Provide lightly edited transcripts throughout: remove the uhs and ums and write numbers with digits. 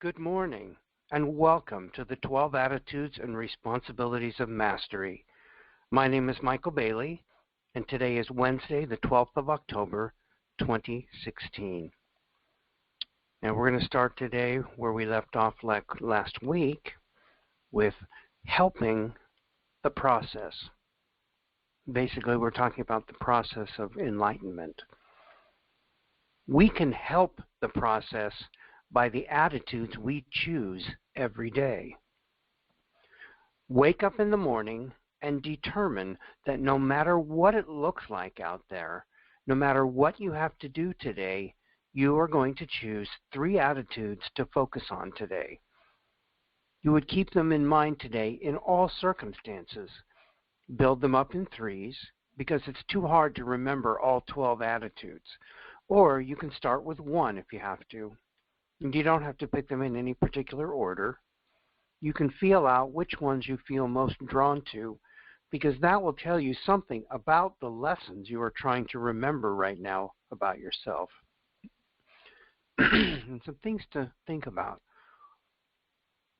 Good morning, and welcome to the 12 Attitudes and Responsibilities of Mastery. My name is Michael Bailey, and today is Wednesday, the 12th of October, 2016. Now we're going to start today where we left off last week with helping the process. Basically, we're talking about the process of enlightenment. We can help the process by the attitudes we choose every day. Wake up in the morning and determine that no matter what it looks like out there, no matter what you have to do today, you are going to choose 3 attitudes to focus on today. You would keep them in mind today in all circumstances. Build them up in 3s because it's too hard to remember all 12 attitudes. Or you can start with 1 if you have to. And you don't have to pick them in any particular order. You can feel out which ones you feel most drawn to, because that will tell you something about the lessons you are trying to remember right now about yourself. And some things to think about.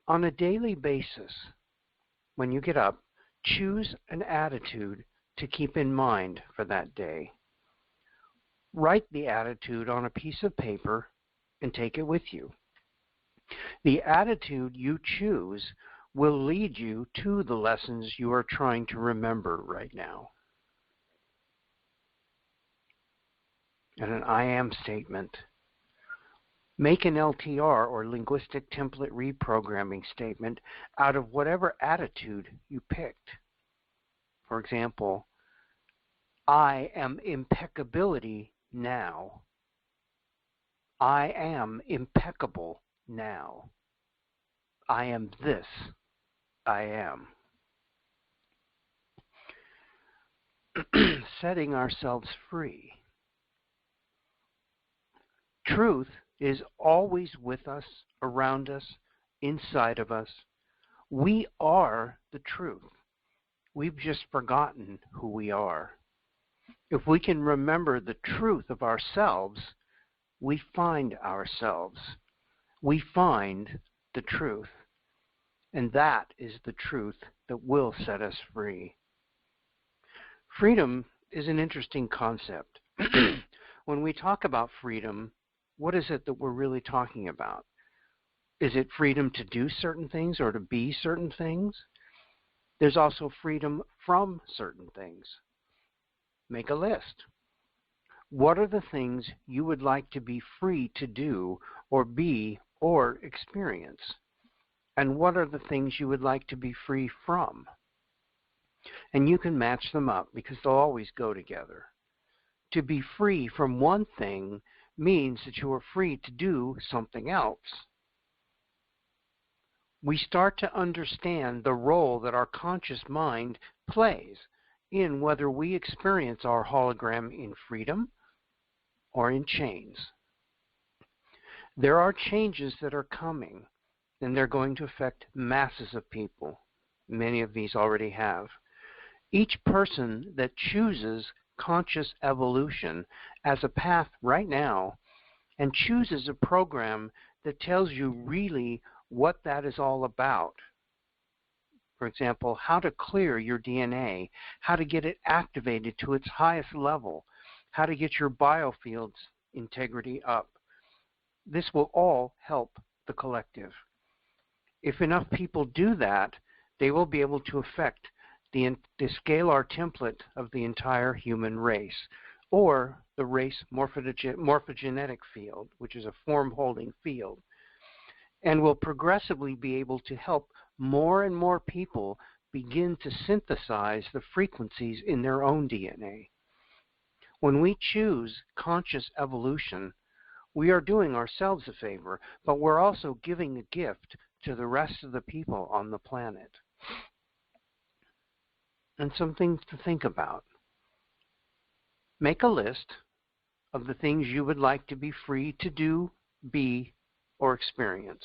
On a daily basis, when you get up, choose an attitude to keep in mind for that day. Write the attitude on a piece of paper and take it with you. The attitude you choose will lead you to the lessons you are trying to remember right now. And an I am statement. Make an LTR or linguistic template reprogramming statement out of whatever attitude you picked. For example, I am impeccability now. I am impeccable now. I am this. I am. Setting ourselves free. Truth is always with us, around us, inside of us. We are the truth. We've just forgotten who we are. If we can remember the truth of ourselves, we find ourselves. We find the truth. And that is the truth that will set us free. Freedom is an interesting concept. When we talk about freedom, what is it that we're really talking about? Is it freedom to do certain things or to be certain things? There's also freedom from certain things. Make a list. What are the things you would like to be free to do or be or experience? And what are the things you would like to be free from? And you can match them up because they'll always go together. To be free from one thing means that you are free to do something else. We start to understand the role that our conscious mind plays in whether we experience our hologram in freedom or in chains. There are changes that are coming, and they're going to affect masses of people. Many of these already have. Each person that chooses conscious evolution as a path right now and chooses a program that tells you really what that is all about. For example, how to clear your DNA, how to get it activated to its highest level, how to get your biofield's integrity up. This will all help the collective. If enough people do that, they will be able to affect the scalar template of the entire human race, or the race morphogenetic field, which is a form-holding field, and will progressively be able to help more and more people begin to synthesize the frequencies in their own DNA. When we choose conscious evolution, we are doing ourselves a favor, but we're also giving a gift to the rest of the people on the planet. And some things to think about. Make a list of the things you would like to be free to do, be, or experience.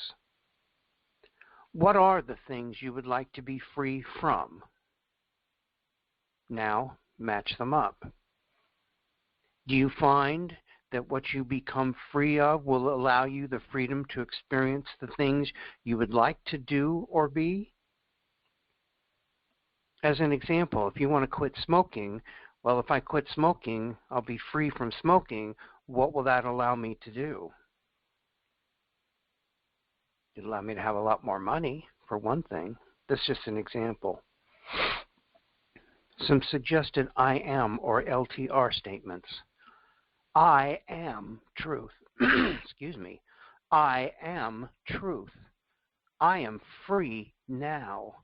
What are the things you would like to be free from? Now, match them up. Do you find that what you become free of will allow you the freedom to experience the things you would like to do or be? As an example, if you want to quit smoking, well, if I quit smoking, I'll be free from smoking. What will that allow me to do? It'll allow me to have a lot more money, for one thing. That's just an example. Some suggested I am or LTR statements. I am truth. Excuse me. I am truth. I am free now.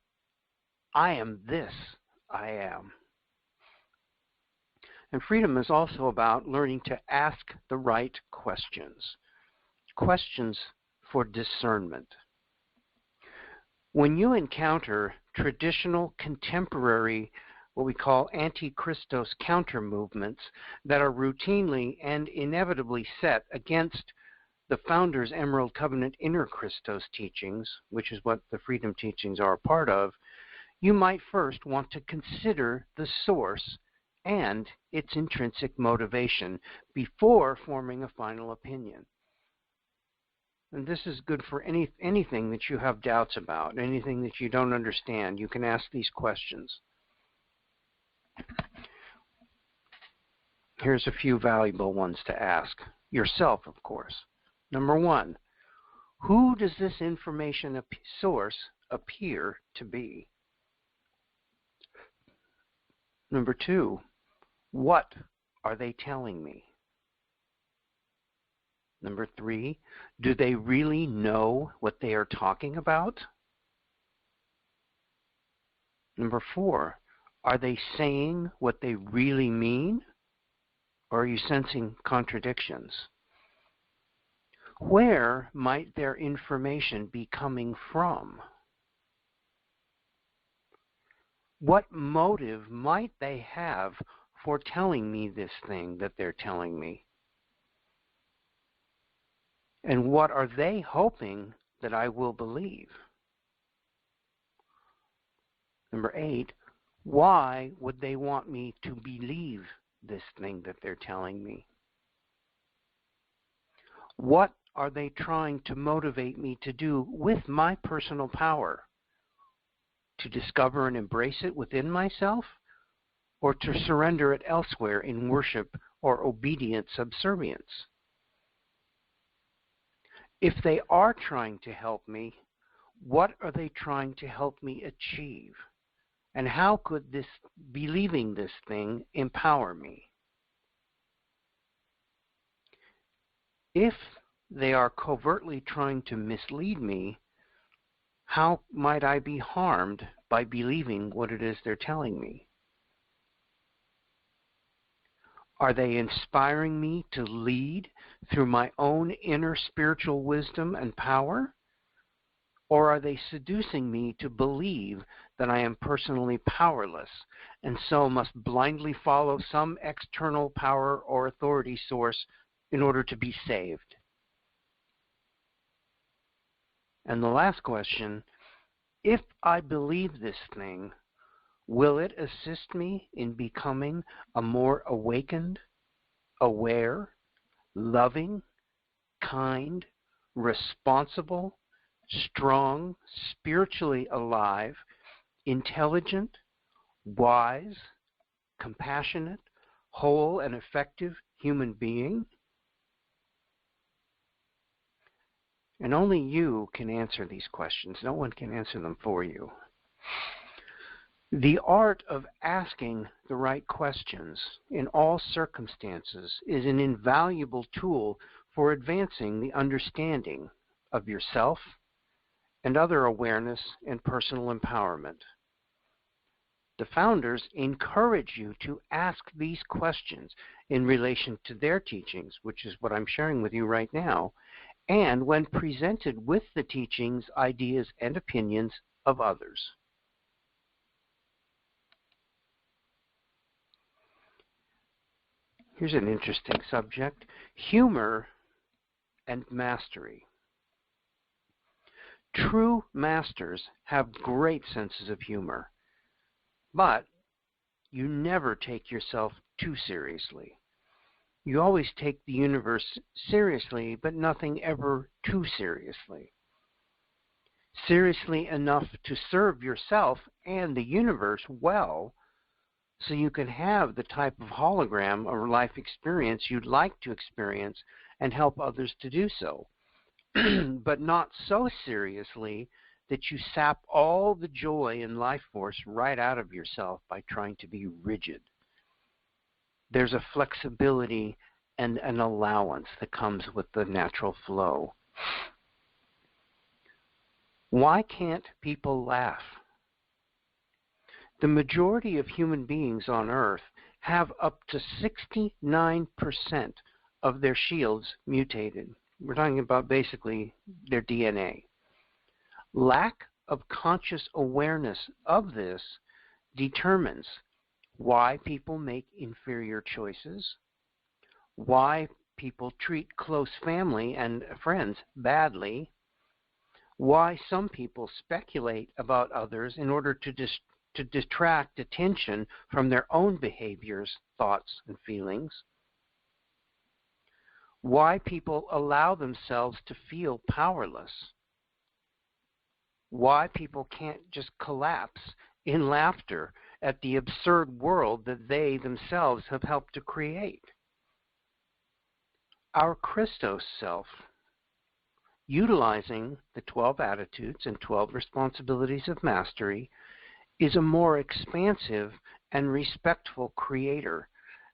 I am this. I am. And freedom is also about learning to ask the right questions. Questions for discernment. When you encounter traditional, contemporary, what we call anti-Christos counter movements that are routinely and inevitably set against the Founders' Emerald Covenant Inner Christos teachings, which is what the freedom teachings are a part of, you might first want to consider the source and its intrinsic motivation before forming a final opinion. And this is good for anything that you have doubts about, anything that you don't understand. You can ask these questions. Here's a few valuable ones to ask. Yourself, of course. Number one, who does this information source appear to be? Number two, what are they telling me? Number three, do they really know what they are talking about? Number four, are they saying what they really mean? Or are you sensing contradictions? Where might their information be coming from? What motive might they have for telling me this thing that they're telling me? And what are they hoping that I will believe? Number 8, why would they want me to believe this thing that they're telling me? What are they trying to motivate me to do with my personal power? To discover and embrace it within myself, or to surrender it elsewhere in worship or obedient subservience? If they are trying to help me, what are they trying to help me achieve? And how could this believing this thing empower me? If they are covertly trying to mislead me, how might I be harmed by believing what it is they're telling me? Are they inspiring me to lead through my own inner spiritual wisdom and power? Or are they seducing me to believe that I am personally powerless and so must blindly follow some external power or authority source in order to be saved? And the last question, if I believe this thing, will it assist me in becoming a more awakened, aware, loving, kind, responsible, strong, spiritually alive, intelligent, wise, compassionate, whole, and effective human being? And only you can answer these questions. No one can answer them for you. The art of asking the right questions in all circumstances is an invaluable tool for advancing the understanding of yourself and other awareness and personal empowerment. The founders encourage you to ask these questions in relation to their teachings, which is what I'm sharing with you right now, and when presented with the teachings, ideas, and opinions of others. Here's an interesting subject: humor and mastery. True masters have great senses of humor, but you never take yourself too seriously. You always take the universe seriously, but nothing ever too seriously. Seriously enough to serve yourself and the universe well, so you can have the type of hologram or life experience you'd like to experience and help others to do so. But not so seriously that you sap all the joy and life force right out of yourself by trying to be rigid. There's a flexibility and an allowance that comes with the natural flow. Why can't people laugh? The majority of human beings on Earth have up to 69% of their shields mutated. We're talking about basically their DNA. Lack of conscious awareness of this determines why people make inferior choices, why people treat close family and friends badly, why some people speculate about others in order to detract attention from their own behaviors, thoughts, and feelings, why people allow themselves to feel powerless, why people can't just collapse in laughter at the absurd world that they themselves have helped to create. Our Christos self, utilizing the 12 attitudes and 12 responsibilities of mastery, is a more expansive and respectful creator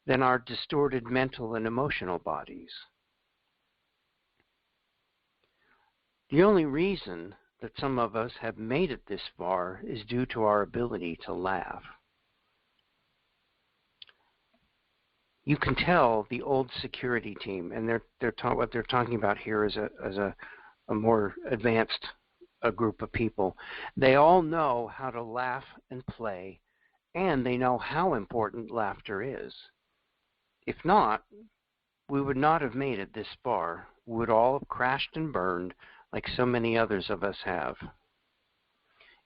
than our distorted mental and emotional bodies. The only reason that some of us have made it this far is due to our ability to laugh. You can tell the old security team, and what they're talking about here is a more advanced group of people. They all know how to laugh and play, and they know how important laughter is. If not, we would not have made it this far. We would all have crashed and burned like so many others of us have.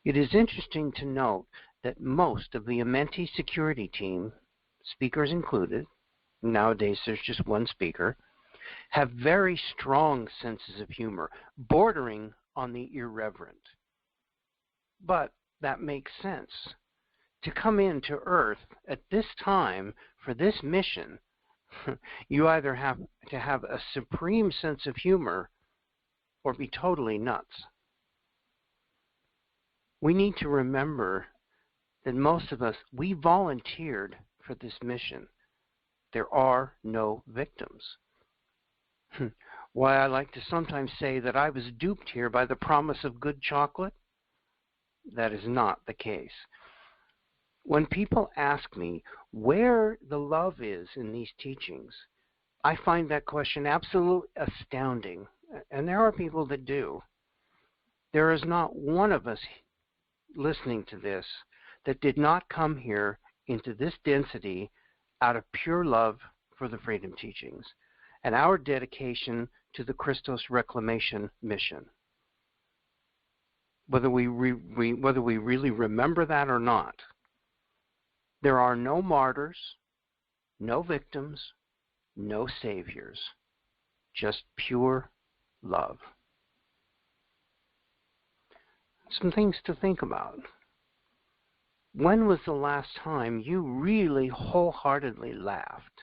It is interesting to note that most of the Amenti security team, speakers included, nowadays there's just one speaker, have very strong senses of humor, bordering on the irreverent. But that makes sense. To come into Earth at this time for this mission, you either have to have a supreme sense of humor or be totally nuts. We need to remember that most of us, we volunteered for this mission. There are no victims. Why I like to sometimes say that I was duped here by the promise of good chocolate? That is not the case. When people ask me where the love is in these teachings, I find that question absolutely astounding. And there are people that do. There is not one of us listening to this that did not come here into this density out of pure love for the freedom teachings and our dedication to the Christos reclamation mission. Whether we really remember that or not, there are no martyrs, no victims, no saviors, just pure love. Some things to think about. When was the last time you really wholeheartedly laughed?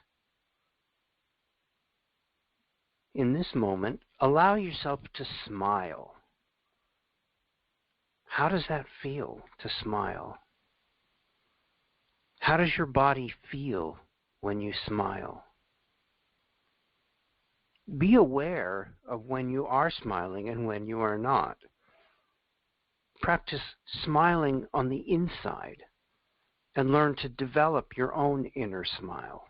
In this moment, allow yourself to smile. How does that feel to smile? How does your body feel when you smile? Be aware of when you are smiling and when you are not. Practice smiling on the inside and learn to develop your own inner smile.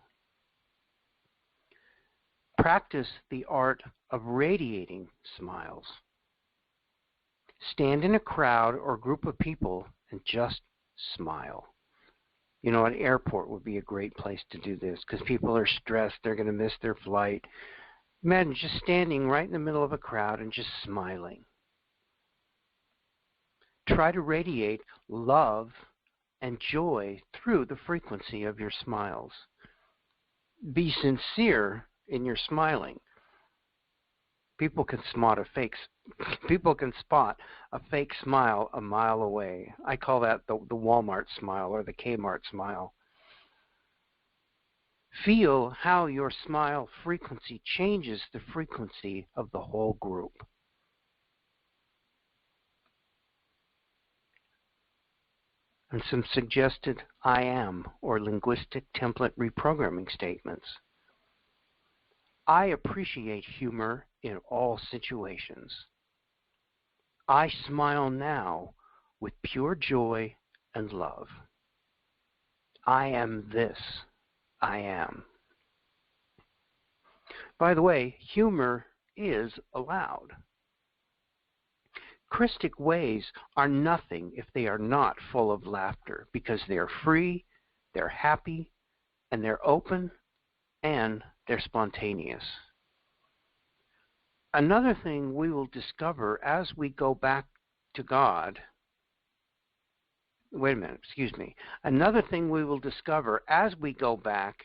Practice the art of radiating smiles. Stand in a crowd or group of people and just smile. You know, an airport would be a great place to do this because people are stressed, they're going to miss their flight. Imagine just standing right in the middle of a crowd and just smiling. Try to radiate love and joy through the frequency of your smiles. Be sincere in your smiling. People can spot a fake smile a mile away. I call that the Walmart smile or the Kmart smile. Feel how your smile frequency changes the frequency of the whole group. And some suggested I am or linguistic template reprogramming statements. I appreciate humor in all situations. I smile now with pure joy and love. I am this. I am. By the way, humor is allowed. Christic ways are nothing if they are not full of laughter, because they're free, they're happy, and they're open, and they're spontaneous. Another thing we will discover as we go back to God, Another thing we will discover as we go back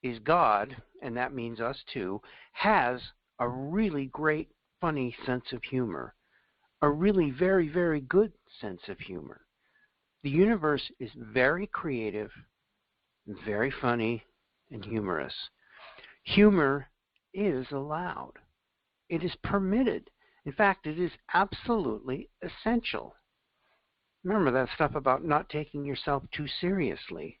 is God, and that means us too, has a really great, funny sense of humor. A really very, very good sense of humor. The universe is very creative, very funny, and humorous. Humor is allowed. It is permitted. In fact, it is absolutely essential. Remember that stuff about not taking yourself too seriously.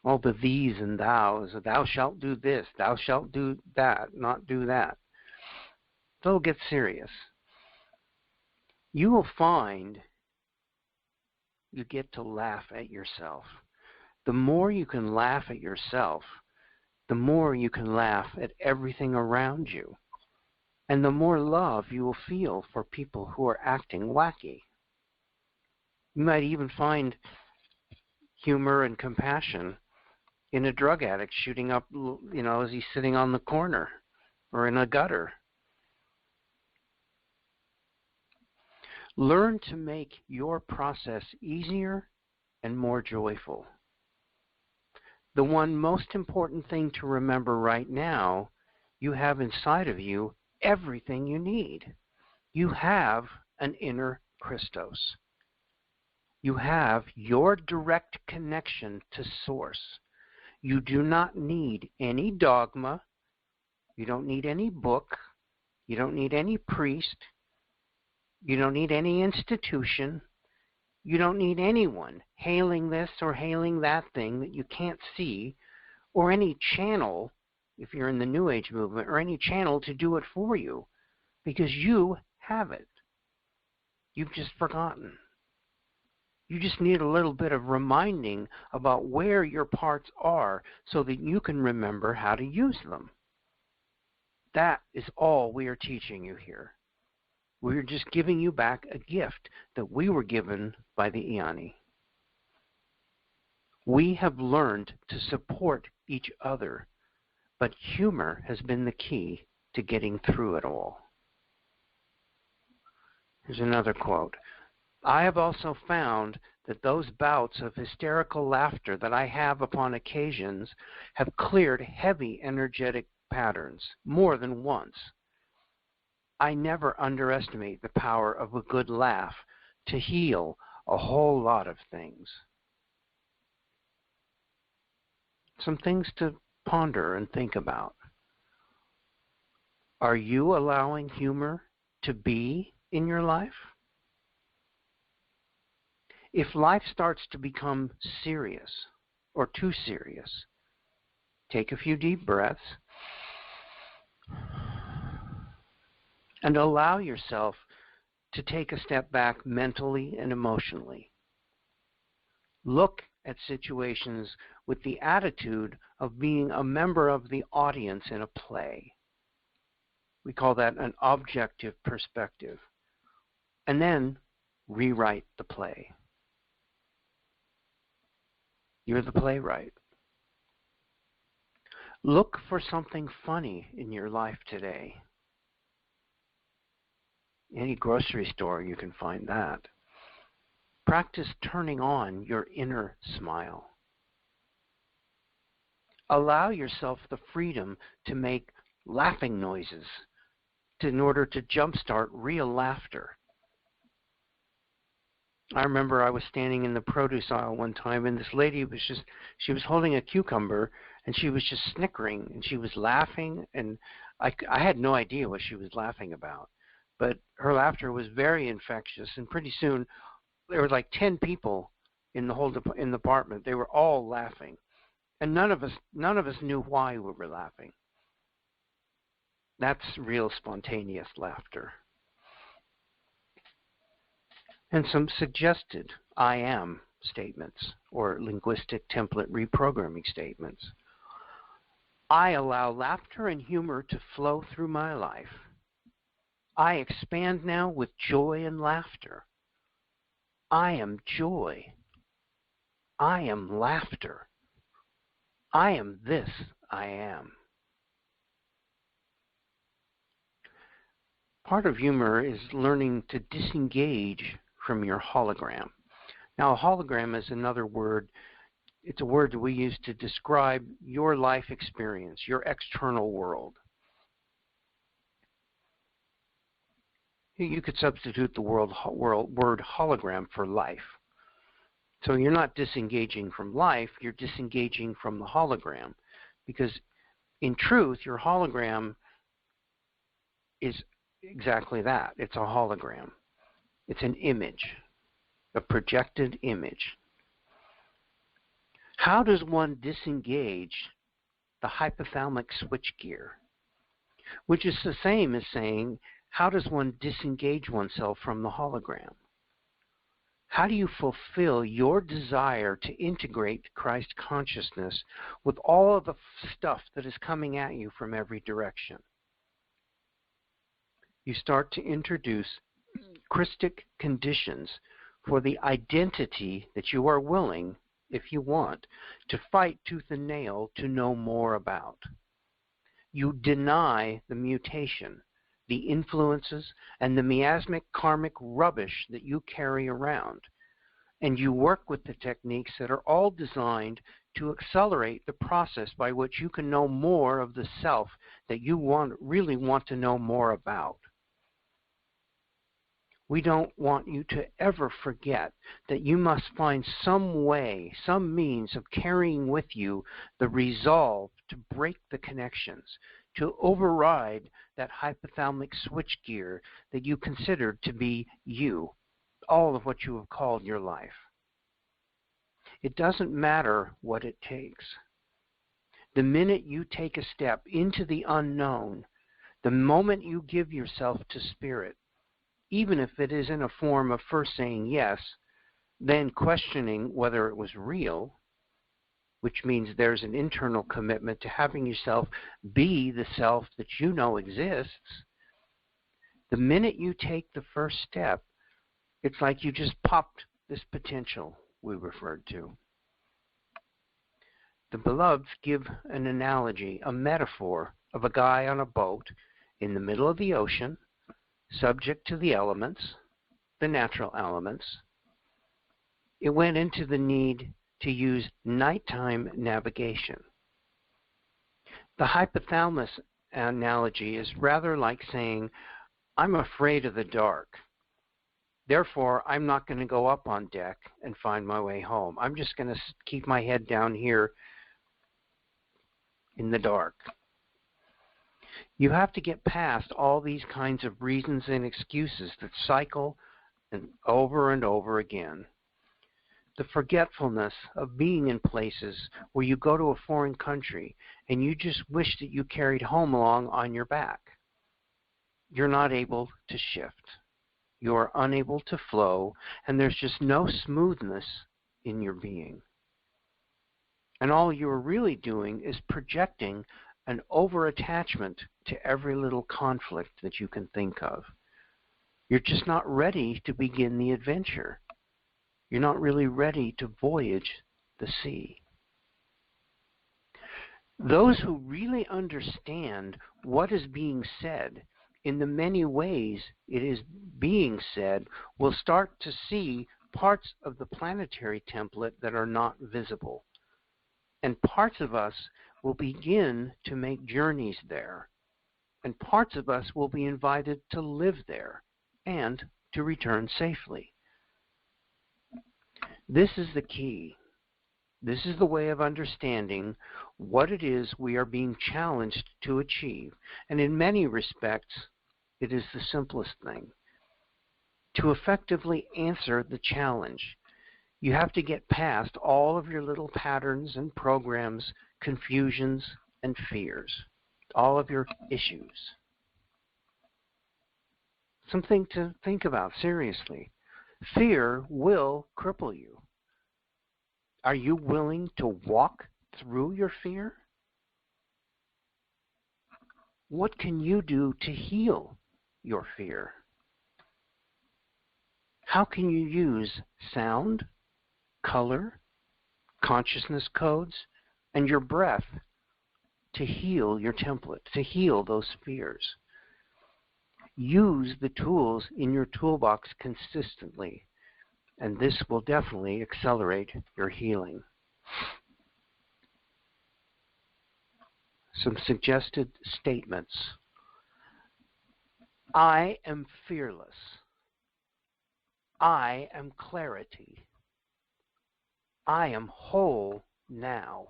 All the these and thous, thou shalt do this, thou shalt do that, not do that. They'll get serious. You will find you get to laugh at yourself. The more you can laugh at yourself, the more you can laugh at everything around you. And the more love you will feel for people who are acting wacky. You might even find humor and compassion in a drug addict shooting up, as he's sitting on the corner or in a gutter. Learn to make your process easier and more joyful. The one most important thing to remember right now, you have inside of you everything you need. You have an inner Christos. You have your direct connection to Source. You do not need any dogma. You don't need any book. You don't need any priest. You don't need any institution. You don't need anyone hailing this or hailing that thing that you can't see, or any channel, if you're in the New Age movement, or any channel to do it for you, because you have it. You've just forgotten. You just need a little bit of reminding about where your parts are so that you can remember how to use them. That is all we are teaching you here. We're just giving you back a gift that we were given by the Eoni. We have learned to support each other, but humor has been the key to getting through it all. Here's another quote. I have also found that those bouts of hysterical laughter that I have upon occasions have cleared heavy energetic patterns more than once. I never underestimate the power of a good laugh to heal a whole lot of things. Some things to ponder and think about. Are you allowing humor to be in your life? If life starts to become serious or too serious, take a few deep breaths and allow yourself to take a step back mentally and emotionally. Look at situations with the attitude of being a member of the audience in a play. We call that an objective perspective. And then rewrite the play. You're the playwright. Look for something funny in your life today. Any grocery store, you can find that. Practice turning on your inner smile. Allow yourself the freedom to make laughing noises in order to jumpstart real laughter. I remember I was standing in the produce aisle one time, and this lady she was holding a cucumber, and she was just snickering, and she was laughing, and I had no idea what she was laughing about. But her laughter was very infectious, and pretty soon there were like 10 people in the whole department. They were all laughing, and none of us knew why we were laughing. That's real spontaneous laughter. And some suggested I am statements or linguistic template reprogramming statements. I allow laughter and humor to flow through my life. I expand now with joy and laughter. I am joy. I am laughter. I am this I am. Part of humor is learning to disengage from your hologram. Now, a hologram is another word. It's a word that we use to describe your life experience, your external world. You could substitute the word hologram for life. So you're not disengaging from life, you're disengaging from the hologram. Because in truth, your hologram is exactly that. It's a hologram. It's an image, a projected image. How does one disengage the hypothalamic switchgear? Which is the same as saying, how does one disengage oneself from the hologram? How do you fulfill your desire to integrate Christ consciousness with all of the stuff that is coming at you from every direction? You start to introduce Christic conditions for the identity that you are willing, if you want, to fight tooth and nail to know more about. You deny the mutation, the influences, and the miasmic karmic rubbish that you carry around. And you work with the techniques that are all designed to accelerate the process by which you can know more of the self that you really want to know more about. We don't want you to ever forget that you must find some way, some means of carrying with you the resolve to break the connections, to override that hypothalamic switchgear that you consider to be you, all of what you have called your life. It doesn't matter what it takes. The minute you take a step into the unknown, the moment you give yourself to spirit, even if it is in a form of first saying yes, then questioning whether it was real, which means there's an internal commitment to having yourself be the self that you know exists. The minute you take the first step, it's like you just popped this potential we referred to. The beloveds give an analogy, a metaphor of a guy on a boat in the middle of the ocean, subject to the elements, the natural elements. It went into the need to use nighttime navigation. The hypothalamus analogy is rather like saying, I'm afraid of the dark. Therefore, I'm not going to go up on deck and find my way home. I'm just going to keep my head down here in the dark. You have to get past all these kinds of reasons and excuses that cycle and over again. The forgetfulness of being in places where you go to a foreign country and you just wish that you carried home along on your back. You're not able to shift. You are unable to flow, and there's just no smoothness in your being. And all you're really doing is projecting an over-attachment to every little conflict that you can think of. You're just not ready to begin the adventure. You're not really ready to voyage the sea. Those who really understand what is being said in the many ways it is being said will start to see parts of the planetary template that are not visible. And parts of us will begin to make journeys there, and parts of us will be invited to live there and to return safely. This is the key. This is the way of understanding what it is we are being challenged to achieve. And in many respects, it is the simplest thing. To effectively answer the challenge, you have to get past all of your little patterns and programs, confusions and fears, all of your issues. Something to think about seriously. Fear will cripple you. Are you willing to walk through your fear? What can you do to heal your fear? How can you use sound, color, consciousness codes, and your breath to heal your template, to heal those fears? Use the tools in your toolbox consistently, and this will definitely accelerate your healing. Some suggested statements. I am fearless. I am clarity. I am whole now.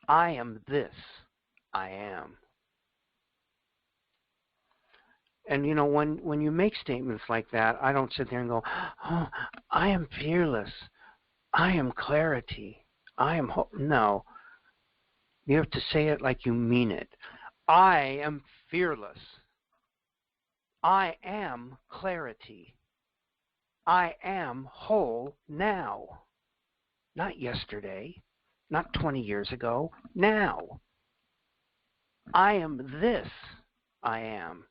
I am this. I am. And you know, when you make statements like that, I don't sit there and go, oh, I am fearless. I am clarity. I am whole. No. You have to say it like you mean it. I am fearless. I am clarity. I am whole now. Not yesterday, not 20 years ago, now. I am this, I am.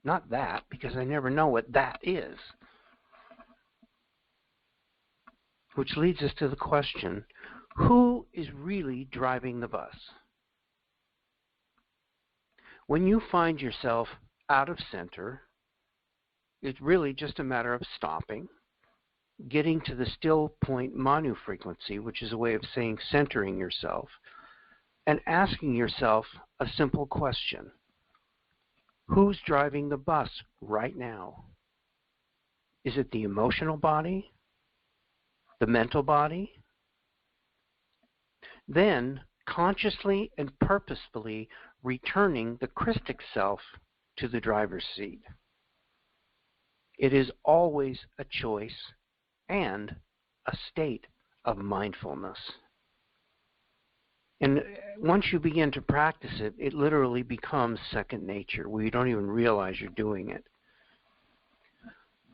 Not that, because I never know what that is. Which leads us to the question, who is really driving the bus? When you find yourself out of center, it's really just a matter of stopping, getting to the still point manu frequency, which is a way of saying centering yourself, and asking yourself a simple question. Who's driving the bus right now? Is it the emotional body? The mental body? Then, consciously and purposefully returning the Christic self to the driver's seat. It is always a choice and a state of mindfulness. And once you begin to practice it, it literally becomes second nature, where you don't even realize you're doing it.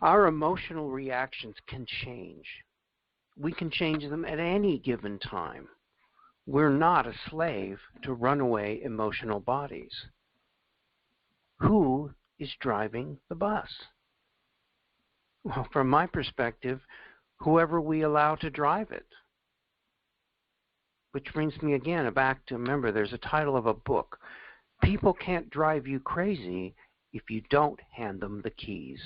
Our emotional reactions can change. We can change them at any given time. We're not a slave to runaway emotional bodies. Who is driving the bus? Well, from my perspective, whoever we allow to drive it. Which brings me again back to, remember, there's a title of a book. People can't drive you crazy if you don't hand them the keys.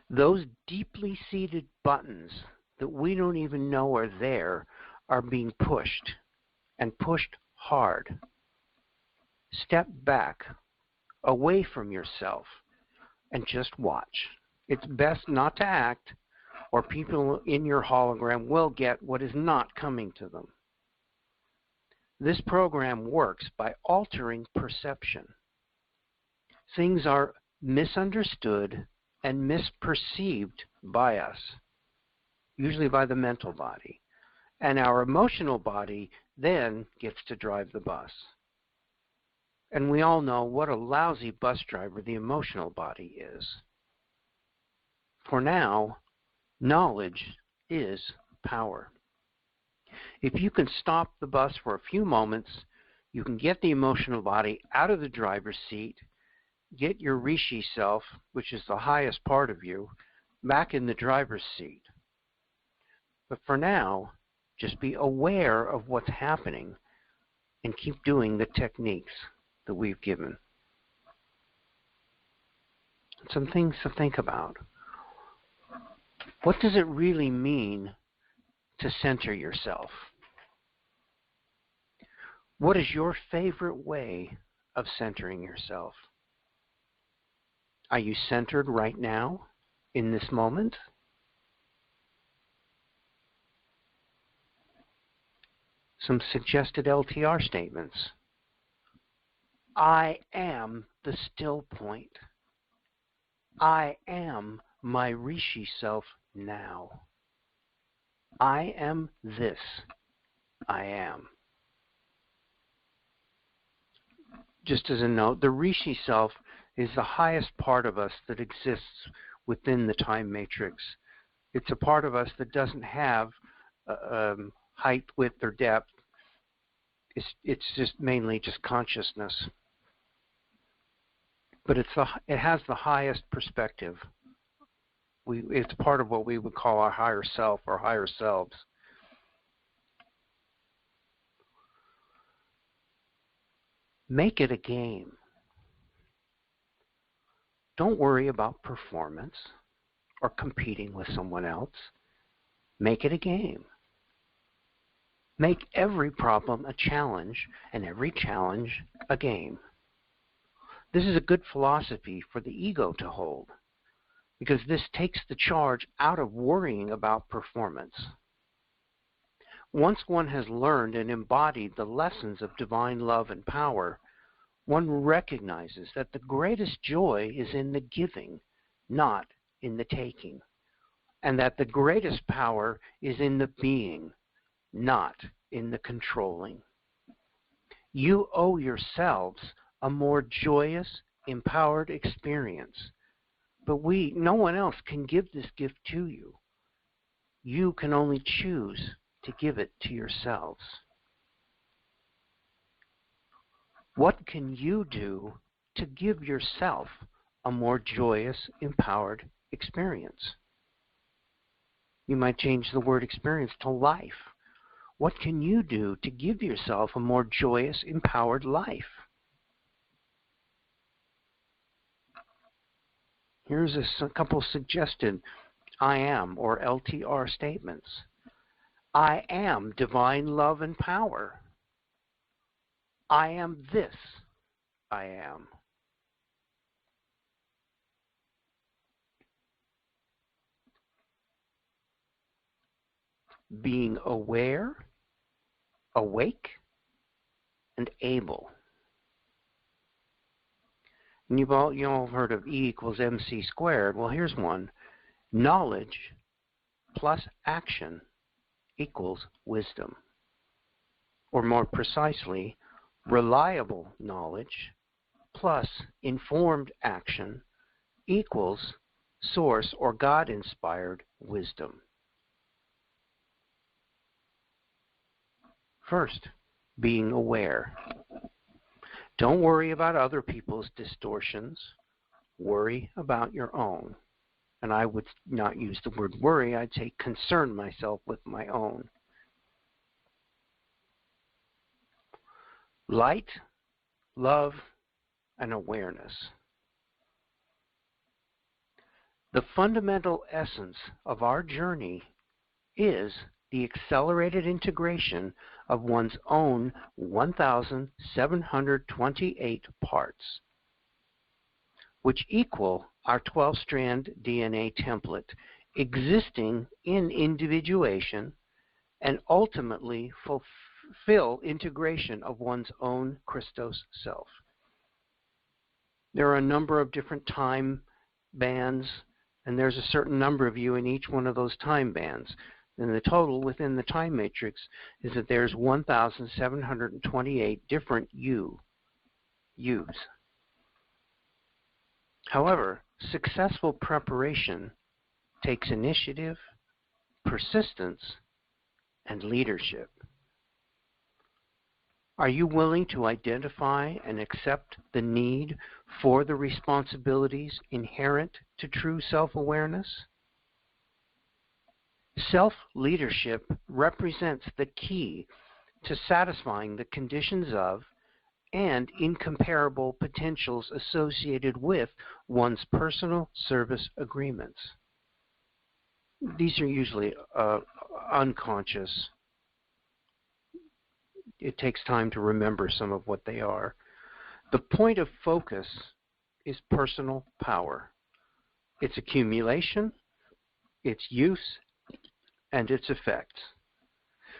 Those deeply seated buttons that we don't even know are there are being pushed, and pushed hard. Step back, away from yourself, and just watch. It's best not to act, or people in your hologram will get what is not coming to them. This program works by altering perception. Things are misunderstood and misperceived by us, usually by the mental body. And our emotional body then gets to drive the bus. And we all know what a lousy bus driver the emotional body is. For now, knowledge is power. If you can stop the bus for a few moments, you can get the emotional body out of the driver's seat, get your rishi self, which is the highest part of you, back in the driver's seat. But for now, just be aware of what's happening and keep doing the techniques that we've given. Some things to think about. What does it really mean to center yourself? What is your favorite way of centering yourself? Are you centered right now, in this moment? Some suggested LTR statements. I am the still point. I am my Rishi self now. I am this. I am. Just as a note, the Rishi self is the highest part of us that exists within the time matrix. It's a part of us that doesn't have height, width, or depth. It's just mainly just consciousness. But it has the highest perspective. It's part of what we would call our higher self or higher selves. Make it a game. Don't worry about performance or competing with someone else. Make it a game. Make every problem a challenge and every challenge a game. This is a good philosophy for the ego to hold, because this takes the charge out of worrying about performance. Once one has learned and embodied the lessons of divine love and power, one recognizes that the greatest joy is in the giving, not in the taking, and that the greatest power is in the being, not in the controlling. You owe yourselves a more joyous, empowered experience, but no one else can give this gift to you. You can only choose to give it to yourselves. What can you do to give yourself a more joyous, empowered experience? You might change the word experience to life. What can you do to give yourself a more joyous, empowered life? Here's a couple suggested I am or LTR statements. I am divine love and power. I am this. I am. Being aware, awake, and able. And you all heard of E equals MC squared. Well, here's one. Knowledge plus action equals wisdom. Or more precisely, reliable knowledge plus informed action equals source or God-inspired wisdom. First, being aware. Don't worry about other people's distortions. Worry about your own. And I would not use the word worry. I'd say concern myself with my own. Light, love, and awareness. The fundamental essence of our journey is the accelerated integration of one's own 1,728 parts, which equal our 12-strand DNA template existing in individuation and ultimately fulfill integration of one's own Christos self. There are a number of different time bands, and there's a certain number of you in each one of those time bands. And the total within the time matrix is that there's 1,728 different yous. However, successful preparation takes initiative, persistence, and leadership. Are you willing to identify and accept the need for the responsibilities inherent to true self-awareness? Self-leadership represents the key to satisfying the conditions of and incomparable potentials associated with one's personal service agreements. These are usually unconscious. It takes time to remember some of what they are. The point of focus is personal power, its accumulation, its use, and its effects.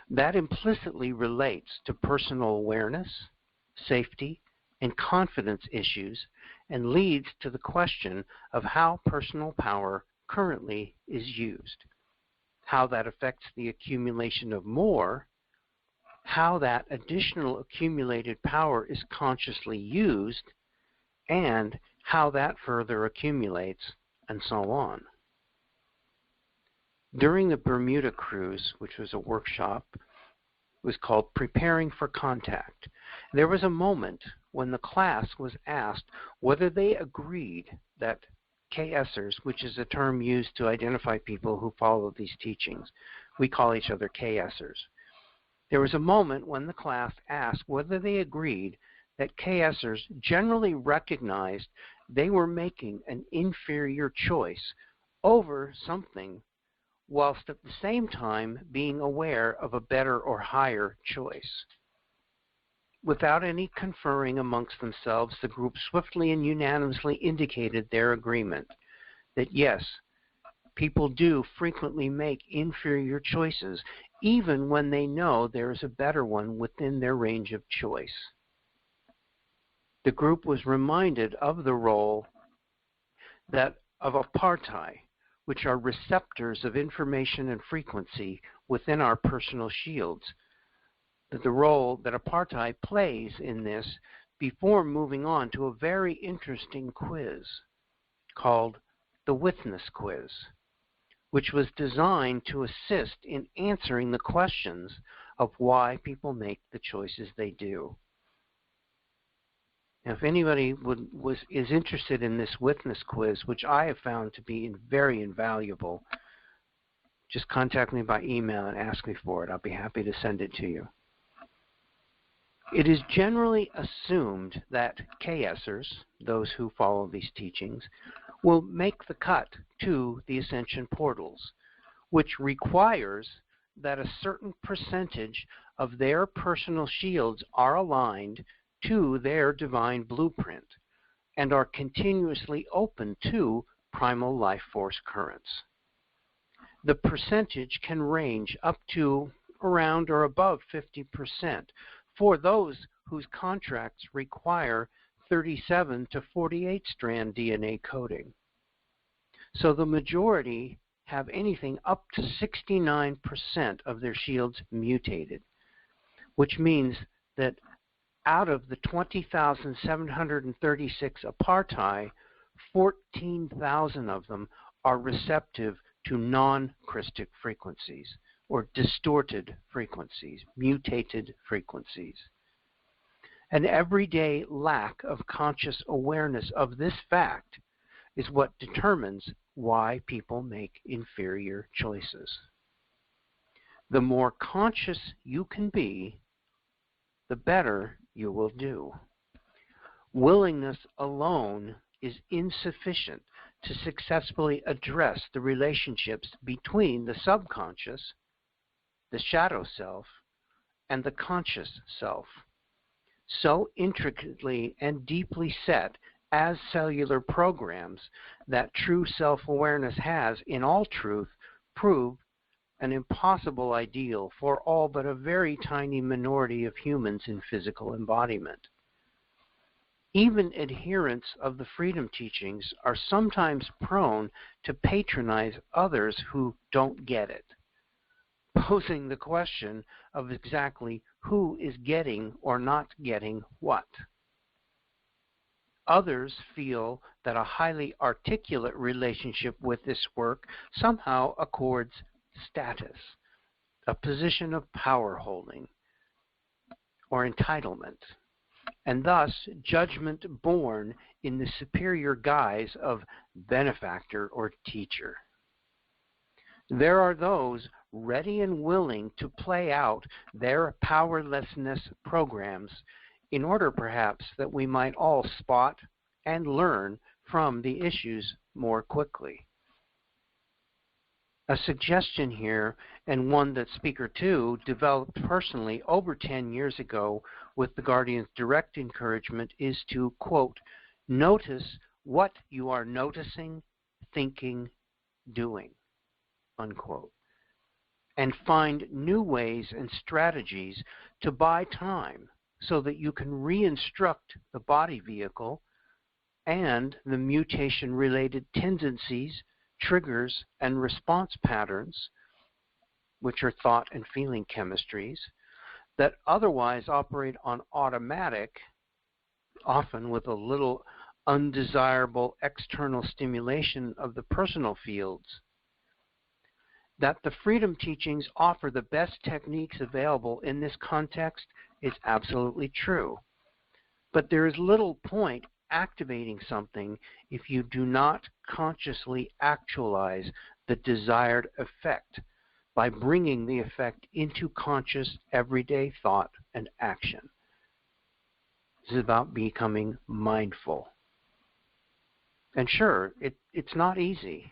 That implicitly relates to personal awareness, safety, and confidence issues, and leads to the question of how personal power currently is used, how that affects the accumulation of more, how that additional accumulated power is consciously used, and how that further accumulates, and so on. During the Bermuda cruise, which was a workshop, it was called Preparing for Contact, there was a moment when the class was asked whether they agreed that KSers, which is a term used to identify people who follow these teachings, we call each other KSers. There was a moment when the class asked whether they agreed that KSers generally recognized they were making an inferior choice over something, whilst at the same time being aware of a better or higher choice. Without any conferring amongst themselves, the group swiftly and unanimously indicated their agreement that yes, people do frequently make inferior choices, even when they know there is a better one within their range of choice. The group was reminded of the role of apartheid, which are receptors of information and frequency within our personal shields, the role that apartheid plays in this before moving on to a very interesting quiz called the Witness Quiz, which was designed to assist in answering the questions of why people make the choices they do. Now, if anybody is interested in this Witness Quiz, which I have found to be very invaluable, just contact me by email and ask me for it. I'll be happy to send it to you. It is generally assumed that KSers, those who follow these teachings, will make the cut to the ascension portals, which requires that a certain percentage of their personal shields are aligned to their divine blueprint and are continuously open to primal life force currents. The percentage can range up to around or above 50% for those whose contracts require 37 to 48 strand DNA coding. So the majority have anything up to 69% of their shields mutated, which means that out of the 20,736 apartheid, 14,000 of them are receptive to non-Christic frequencies, or distorted frequencies, mutated frequencies. An everyday lack of conscious awareness of this fact is what determines why people make inferior choices. The more conscious you can be, the better you will do. Willingness alone is insufficient to successfully address the relationships between the subconscious, the shadow self, and the conscious self, so intricately and deeply set as cellular programs that true self-awareness has, in all truth, proved an impossible ideal for all but a very tiny minority of humans in physical embodiment. Even adherents of the freedom teachings are sometimes prone to patronize others who don't get it, posing the question of exactly who is getting or not getting what. Others feel that a highly articulate relationship with this work somehow accords status, a position of power holding, or entitlement, and thus judgment born in the superior guise of benefactor or teacher. There are those ready and willing to play out their powerlessness programs in order perhaps that we might all spot and learn from the issues more quickly. A suggestion here, and one that Speaker 2 developed personally over 10 years ago with the Guardian's direct encouragement, is to, quote, notice what you are noticing, thinking, doing, unquote, and find new ways and strategies to buy time so that you can re-instruct the body vehicle and the mutation-related tendencies, triggers, and response patterns, which are thought and feeling chemistries, that otherwise operate on automatic, often with a little undesirable external stimulation of the personal fields. That the freedom teachings offer the best techniques available in this context is absolutely true. But there is little point activating something if you do not consciously actualize the desired effect by bringing the effect into conscious everyday thought and action. This is about becoming mindful. And sure, it's not easy.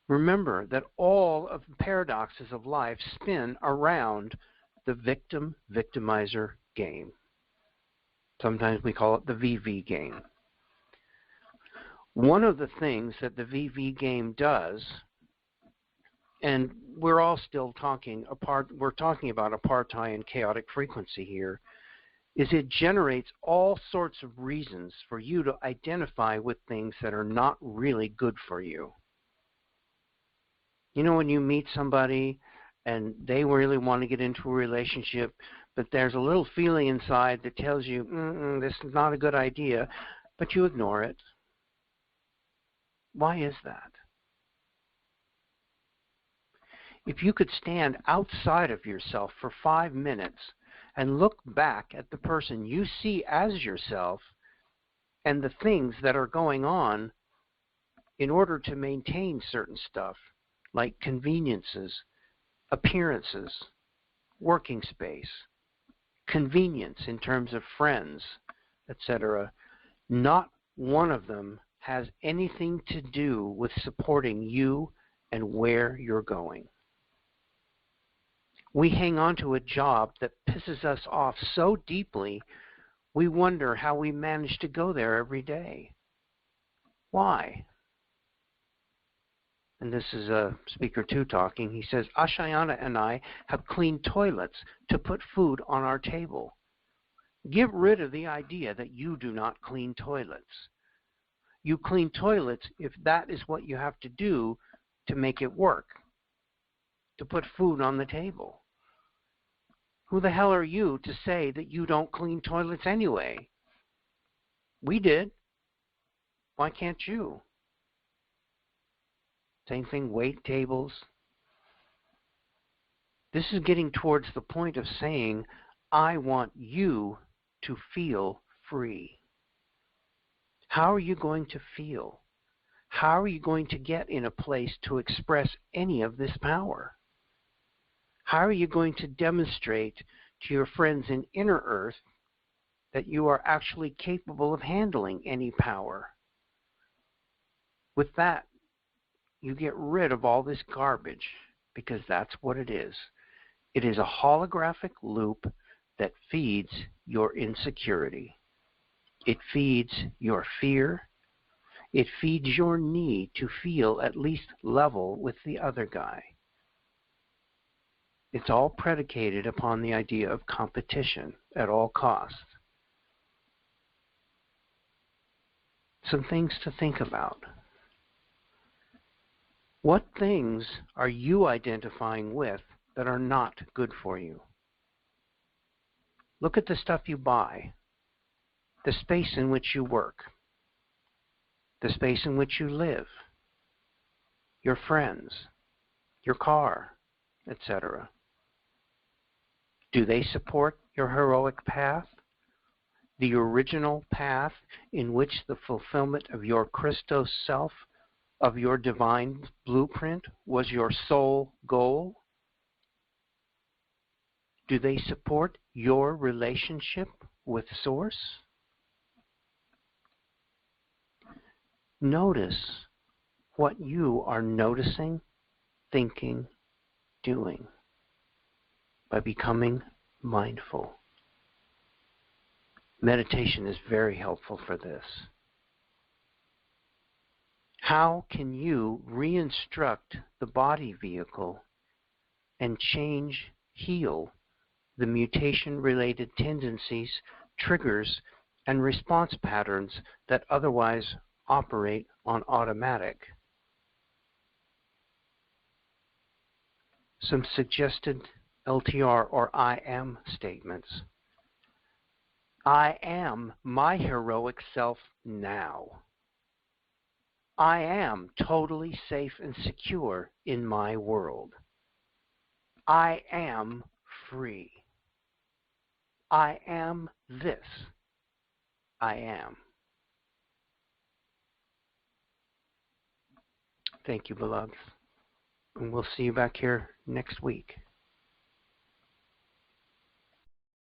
Remember that all of the paradoxes of life spin around the victim-victimizer game. Sometimes we call it the VV game. One of the things that the VV game does, and we're all still talking about apartheid and chaotic frequency here, is it generates all sorts of reasons for you to identify with things that are not really good for you. You know, when you meet somebody and they really want to get into a relationship, but there's a little feeling inside that tells you, this is not a good idea, but you ignore it. Why is that? If you could stand outside of yourself for 5 minutes and look back at the person you see as yourself and the things that are going on in order to maintain certain stuff, like conveniences, appearances, working space, convenience in terms of friends, etc., not one of them has anything to do with supporting you and where you're going. We hang on to a job that pisses us off so deeply, we wonder how we manage to go there every day. Why? And this is Speaker 2 talking. He says, Ashayana and I have cleaned toilets to put food on our table. Get rid of the idea that you do not clean toilets. You clean toilets if that is what you have to do to make it work, to put food on the table. Who the hell are you to say that you don't clean toilets anyway? We did. Why can't you? Same thing, wait tables. This is getting towards the point of saying, I want you to feel free. How are you going to feel? How are you going to get in a place to express any of this power? How are you going to demonstrate to your friends in inner earth that you are actually capable of handling any power? With that, you get rid of all this garbage, because that's what it is. It is a holographic loop that feeds your insecurity. It feeds your fear. It feeds your need to feel at least level with the other guy. It's all predicated upon the idea of competition at all costs. Some things to think about. What things are you identifying with that are not good for you? Look at the stuff you buy, the space in which you work, the space in which you live, your friends, your car, etc. Do they support your heroic path? The original path in which the fulfillment of your Christos self, of your divine blueprint, was your sole goal? Do they support your relationship with Source? Notice what you are noticing, thinking, doing by becoming mindful. Meditation is very helpful for this. How can you re-instruct the body vehicle and heal the mutation-related tendencies, triggers, and response patterns that otherwise operate on automatic? Some suggested LTR or I am statements. I am my heroic self now. I am totally safe and secure in my world. I am free. I am this. I am. Thank you, beloved. And we'll see you back here next week.